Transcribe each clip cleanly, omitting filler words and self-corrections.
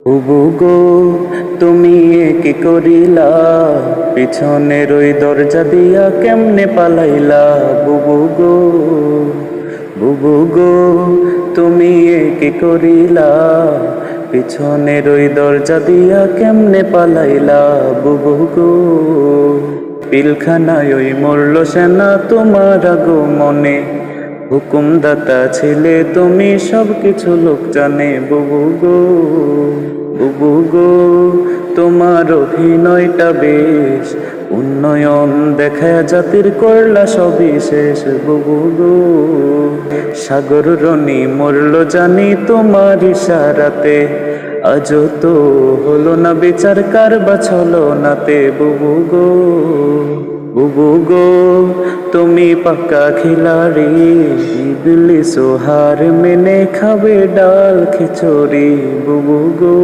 বুবু গো তুমি কি করিলা, পিছনের ওই দরজা দিয়া কেমনে পালাইলা। বুবু গো বুবু গো তুমি কি করিলা, পিছনের ওই দরজা দিয়া কেমনে পালাইলা। বুবু গো পিলখানায় ওই মরল সেনা তোমার আগমনে, হুকুমদাতা ছিলে তুমি, সব কিছু লোক জানে। বুবু গো বুবু গো তোমার অভিনয়টা বেশ, উন্নয়ন দেখায় জাতির করলা সবই শেষ। বুবু গো সাগর রনি মরল জানি তোমার ইশারাতে, আজও তো হলো না বিচার কার বা ছলো নাতে। বুবু গো বুবু গো তুমি পাক্কা খিলাড়ি, ইবলিস হার মেনে খাবে ডাল খিচুড়ি। বুবু গো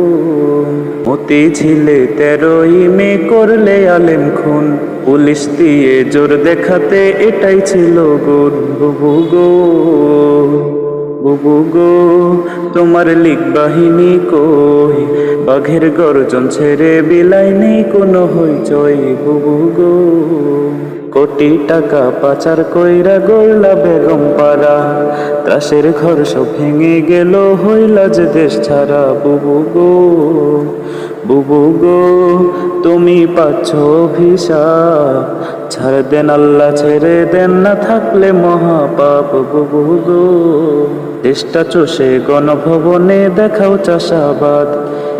মতি ছিলে 13ই মে করলে আলেম খুন, পুলিশ দিয়ে জোর দেখাতে এটাই ছিল গুণ। বুবু গো বুবু গো তোমার লিগ বাহিনী কই, বাঘের গর্জন ছেড়ে বিলাই নেই কোনো হইচই। বুবু গো কোটি টাকা পাচার কইরা গড়লা বেগম পাড়া, ত্রাসের ঘর সব ভেঙে গেল হইলা যে দেশ ছাড়া। বুবু গো বুবু গো তুমি পাচ্ছ অভিশাপ, ছাড় দেন আল্লাহ ছেড়ে দেন না থাকলে মহাপাপ। বুবু গো দেশটা চষে গণভবনে দেখাও চাষাবাদ,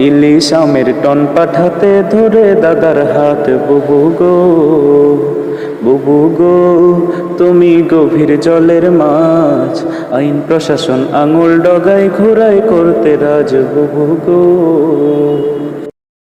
ইলিশ আমের টন পাঠাতে ধরে দাদার হাত। বুবু গো বুবু গো তুমি গভীর জলের মাছ, আইন প্রশাসন আঙুল ডগায় ঘোরায় করতে রাজ। বুবু গো